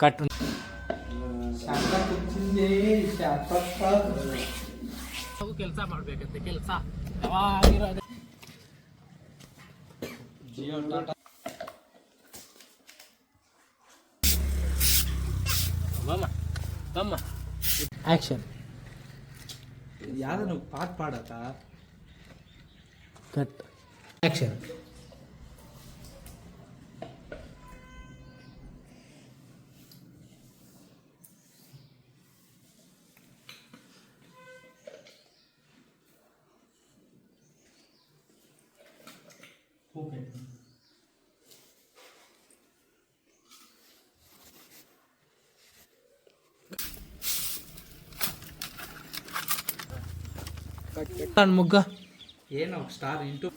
Cut ಕೆಲಸ ಮಾಡ್ಬೇಕಂತೆ ಕೆಲಸ ಯಾವಾಗಿರೋದು ಜಿಯೋ ಟಾಟಾ ಮಮ್ಮ ಆಕ್ಷನ್ ಯಾವ್ದನ್ನು ಪಾಟ್ ಪಾಡಕ ಕಟ್ ಆಕ್ಷನ್ ఓకే ముగ్గ ಏನೋ ಸ್ಟಾರ್ ಇಂಟು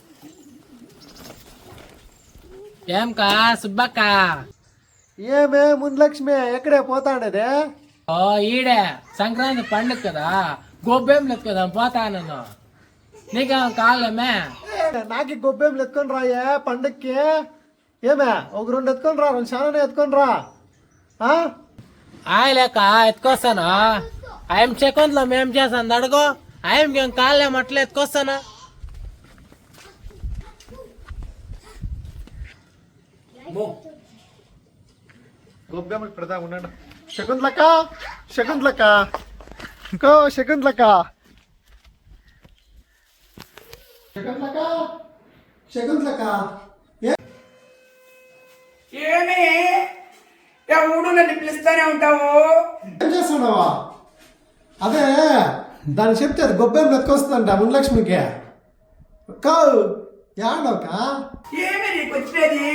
ఏం కా సుబ్బక్క ఏమే మున్లక్ష్మి ఎక్కడే పోతాండేదే ఈడే సంక్రాంతి పండుగ కదా గొబ్బేం లేదు కదా పోతాను నీకేం కావాలేమే నాకు గొబ్బేం ఎత్తుకొని రాయే పండక్కి ఏమే ఒక రెండు ఎత్తుకొని రా రెండు చాలా ఎత్తుకొని రా ఆయలేక ఎత్తుకొస్తాను ఆయన చెక్కొంతలో మేం చేస్తాను అడుగు ఆయనకి ఏం కాలేం అట్లా ఎత్తుకొస్తాను గొబ్బెమ్మలు పెడతా ఉండండి శకుంతలక్క శకుంతలక్క ఇంకో శకుంతలక్క శకుంతలక్క శకుంతలక్క ఏమి ఎవడు నన్ను పిలుస్తానే ఉంటావు. ఏం చేస్తున్నావా? అదే దాన్ని చెప్తే అది గొబ్బెమ్మలు ఎత్తుకొస్తుందంట మున్లక్ష్మికి కావు యాడవక ఏమి నీకు వచ్చినది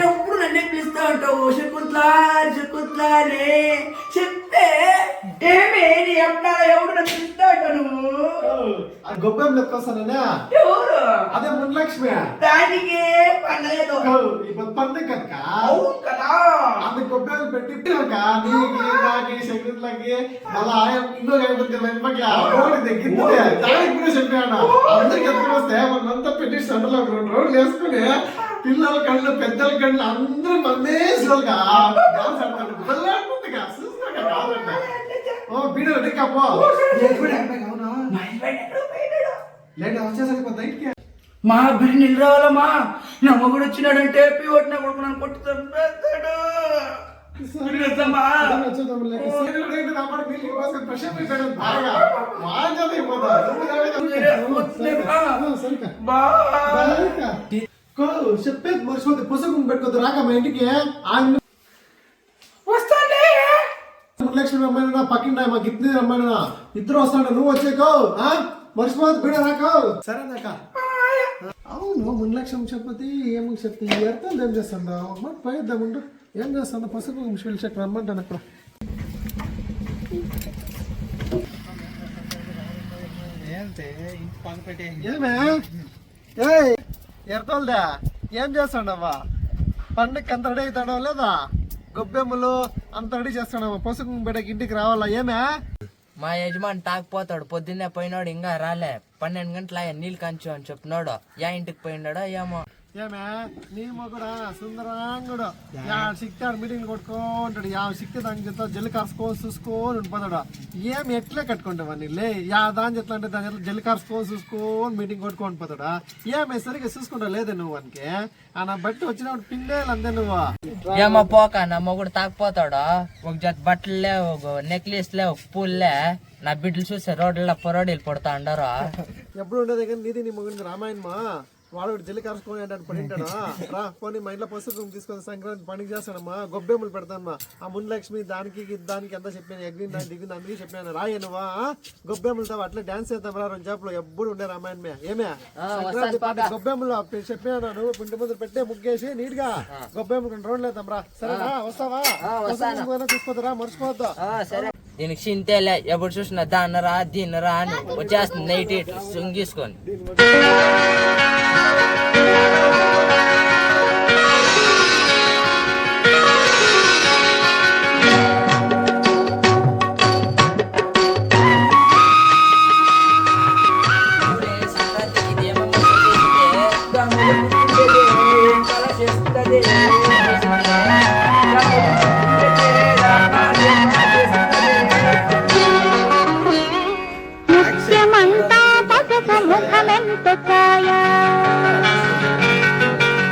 ఎప్పుడు నన్నే పిలుస్తా ఉంటావు శకుంతలా శకుంతలా అని చెప్తే ఏమి నీ అప్పుడు ఎవడు నన్ను పిలుస్తా ఉంటావు నువ్వు గొబ్బెమ్మలు ఎత్తుకొస్తాననే ఎవరు అదే మున్లక్ష్మి దానికి పనలేదు ఇప్పుడు పండుగ కనుక అవును కదా అంత గొబ్బెమ్మలు పెట్టి నీకి నాకి శకుంతలకి మళ్ళీ ఆయన ఇంకో కనిపిస్తుంది దానికి కూడా చెప్పాను అందరికి ఎత్తుకుని వస్తే మనంతా పెట్టి సండలో 2 రోజులు వేసుకుని పిల్లల కళ్ళు పెద్దల కళ్ళు అందరూ మందేసులుగా డాన్స్ ఆడతారు పిల్లలుగా చూస్తాగా కావాలంటే ఓ బీడలు దిక్కపో లేక వచ్చేసరికి బయటికి మా బిడ్డ నిల్ రావాలమ్మా నా మొగుడు వచ్చినాడంటే పివట్ నా కొడుకు నన్ను కొట్టి చంపేస్తాడు. చెప్పేది మర్చిపోతే పుస్తకం పెట్టుకోద్దు రాక మా ఇంటికి వస్తాండి మున్లక్ష్మి రమ్మన్నా పక్కిండా మాకు ఇద్దరు రమ్మన్నా ఇద్దరు వస్తాడు నువ్వు వచ్చేకో మర్చిపోదు బిడ రాకో సరేనాక అవును మున్లక్ష్మి చెప్పి ఏమో చెప్తే అర్థం ఏం చేస్తాడా మాట పోయిద్దాముండు ఏం చేస్తాను పసుపు పిలిచాక రమ్మంటాను అక్కడ ఏమే ఏ ఎర్తోల్దా ఏం చేస్తాడమ్మా పండుగకి అంత రెడీ అవుతాడో లేదా గొబ్బెమ్మలు అంత రెడీ చేస్తాడమ్మా పసుపు బిడ్డకి ఇంటికి రావాలా ఏమే మా యజమాని తాకపోతాడు పొద్దున్నే పోయినాడు ఇంకా రాలే 12 గంటల నీళ్ళు కంచు అని చెప్పినాడు యా ఇంటికి పోయినాడో ఏమో ఏమే నీ మొగుడా సుందరాంగుడు సిక్తాడు మీటింగ్ కొట్టుకుంటాడు సిక్కి దాని చేత జల్లి కరుచుకొని చూసుకొని ఉండిపోతాడు ఏమి ఎట్లే కట్టుకుంటావని లే దాని చెట్ల అంటే దాని జల్లి కరుచుకొని చూసుకొని మీటింగ్ కొట్టుకొని పోతాడా ఏమే సరిగ్గా చూసుకుంటా లేదే నువ్వు వానికి నా బట్టి వచ్చినప్పుడు పిండేలు అంతే నువ్వు ఏమో పోక నా మొగుడు తాకపోతాడు ఒక జత బట్టలే ఒక నెక్లెస్లే ఒక పూల్లే నా బిడ్డలు చూస్తే రోడ్లలో పొరోడీలు పడుతా అంటారు. ఎప్పుడు ఉండేది కానీ నీది నీ మొగుడికి రామాయణమా వాడు జల్లి కరుచుకొని అంటే పడింటాడా రా పోనీ మా ఇంట్లో పసుపు తీసుకొని సంక్రాంతి పండుగ చేస్తానమ్మా గొబ్బెమ్మలు పెడతానమ్మా ఆ మున్లక్ష్మి దానికి ఎంత చెప్పాను ఎగ్గింది దిగింది అందుకే చెప్పాను రాయే నువ్వా గొబ్బెమ్మలతో అట్లా డాన్స్ చేద్దాం రా 2 చేపలు ఎప్పుడు ఉండే రామాయణమే ఏమే సంక్రాంతి గొబ్బెమ్మలు చెప్పాను నువ్వు పిండి ముందు పెట్టే ముగ్గేసి నీట్ గా గొబ్బెమ్మలు 2 రౌండ్లు వేద్దాం రా సరేనా వస్తావా చూసుకోవద్దురా మర్చిపోవద్దు. దీనికి చింతేలే ఎప్పుడు చూసినా దాన్నరా దీన్నరా అని వచ్చేస్తుంది నైట్ సుంగీసుకొని చేస్తుంది ముత్యమంతా పసుపు ముఖమెంత ఛాయ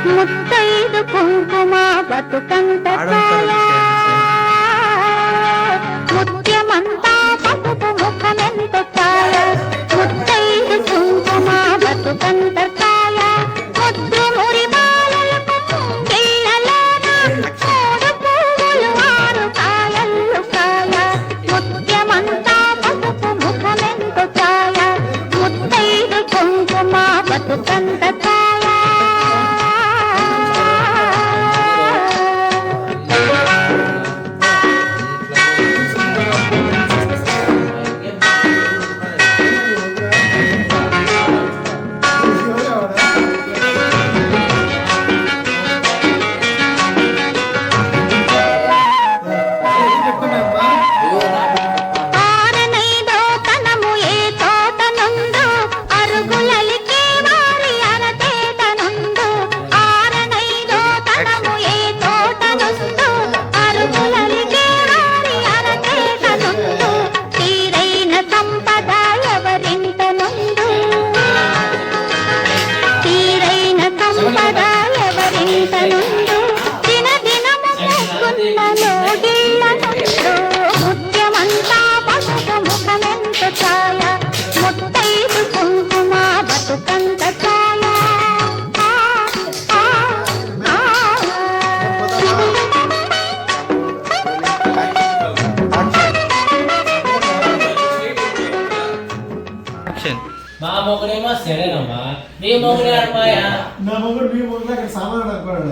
ముత్తైదు కుంకుమ బతుకంత ఛాయ ముత్యమంతా పసుపు ముఖమెంత ఛాయ ముత్తైదు కుంకుమ బతుకంత ఛాయ ముద్దు మురి బాలలకు పిల్లలోన మూడు పువ్వులు ఆరు కాయలు కాయ ముత్యమంతా పసుపు ముఖమెంత ఛాయ ముత్తైదు కుంకుమ బతుకంత ఛాయ ఆరనైదో తనము ఏ తోట నుండు అరుగులలికే వారి అరతేట నుండు ఆరనైదో తనము ఏ తోట నుండు అరుగులలికే వారి అరతేట నుండు తీరైన సంపద ఎవరింట నుండు తీరైన సంపద ఎవరింట నుండు దిన దినము ముక్కున్న లోగిళ్ళ నుండు ముత్యమంతా పసుపు ముఖమెంత ఛాయ ముత్తైదు కుంకుమ బతుకంత ఛాయ మా మొగుడేమో సరేనమ్మా నీ మొగుడే అమ్మాయా నా మొగుడు మీ మొగుడు అక్కడ సామాన్ అనుకోవడం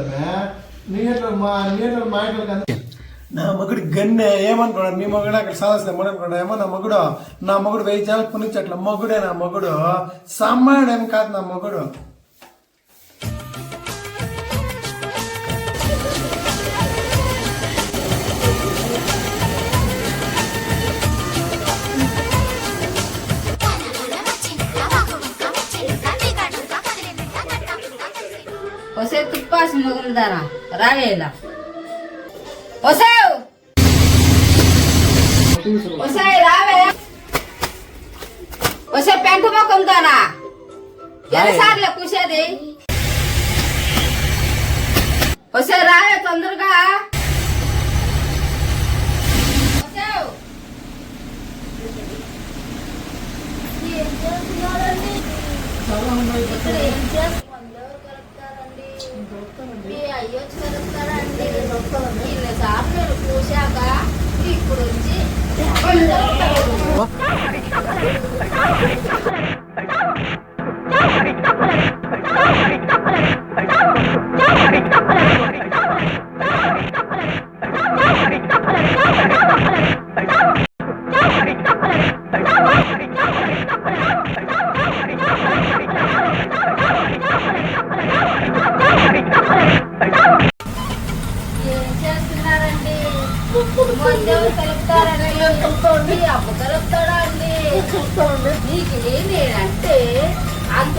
నీ మా ఇంట్లో నా మగుడు గన్నె ఏమనుకున్నాడు మీ మగుడు అక్కడ సాహసం ఏమనుకున్నాడు ఏమో నా మగుడు 1000 చాలకు పునిచ్చట్ల మగుడే నా మగుడు సామాన్యుడు ఏం కాదు నా మగుడు వసే తుప్పాసి మొగులుదారా రావేలా వసావు వసాయి రావే వసే పెంట మొక్కంతానా ఎన్నిసార్లు కూసేది వసే రావే తొందరగా వసావు ఏం చేస్తున్నారండి ఇక్కడ ఏం చేస్తున్నారు మీ అయ్యొచ్చి కలుస్తారండి ఇన్నిసార్లు నేను చూశాక ఇప్పుడు వచ్చి ఏం చేస్తున్నారండి మందేవి కలుపుతారండి మీ అప్పు కలుపుతాడా అండి నీకు నేనంటే అంత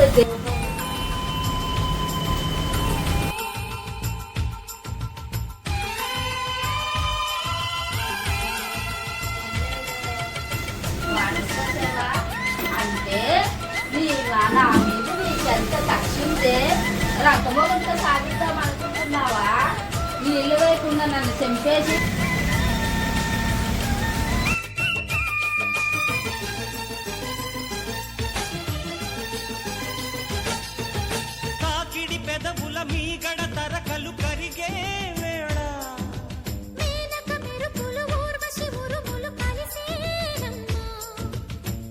అంటే నీ నా మీద నీకు ఎంత కక్షిందే రక్తమోగంతో సాగిద్దాం అనుకుంటున్నావా నీ ఇల్లు వైపుండా నన్ను చంపేసి కాకిడి పెదవుల మీగడ తరకలు కరిగే వేళ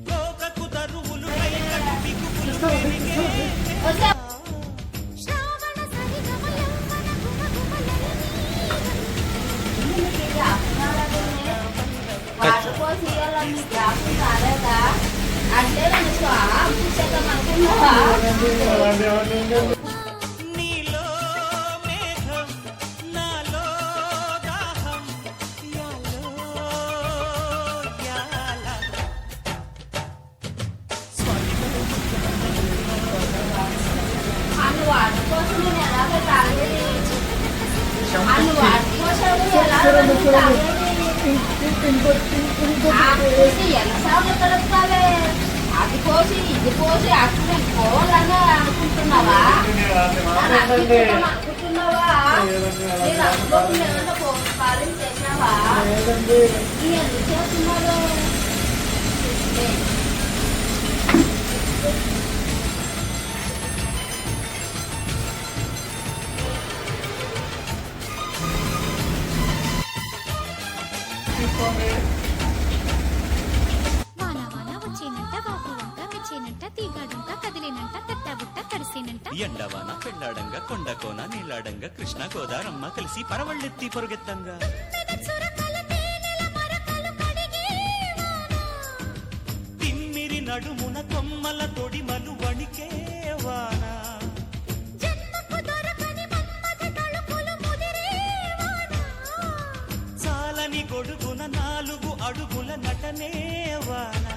లోకకు దరువులు కైకటు బిగువులు పెరిగే వాటికోసం ఇవ్వాలని జ్ఞాపకం కాలేదా అంటే నన్ను స్వామి చూసేద్దాం అనుకున్నావా నీలో మేఘం నాలో దాహం యాలో యాల అన్ని వాటి కోసం నేను ఎలాగ తాగేది అన్ని వాటి కోసం ఎలాగ తాగేది ఎన్నిసార్లు కలుపుతావే అది పోసి అక్కడ పోవాలని అనుకుంటున్నావా అనుకుంటున్నావా నేను అనుకోకుండా పోవాలి చేసినావా ఎందుకు చేస్తున్నారు వాన వాన వచ్చేనంట బాబు వంక మెచ్చేనంట తీగాడంట కదిలేనంట తట్టబుట్ట తడిసేనంట ఎండవాన పెళ్ళాడంగా కొండకోన నీలాడంగా కృష్ణ గోదారమ్మ కలిసి పరవళ్ళెత్తి పొరుగెత్తంగా తిమ్మిరి నడుమున కొమ్మల తొడిమలు వణికే వాన చాలని గొడుగున 4 అడుగుల నటనే వాన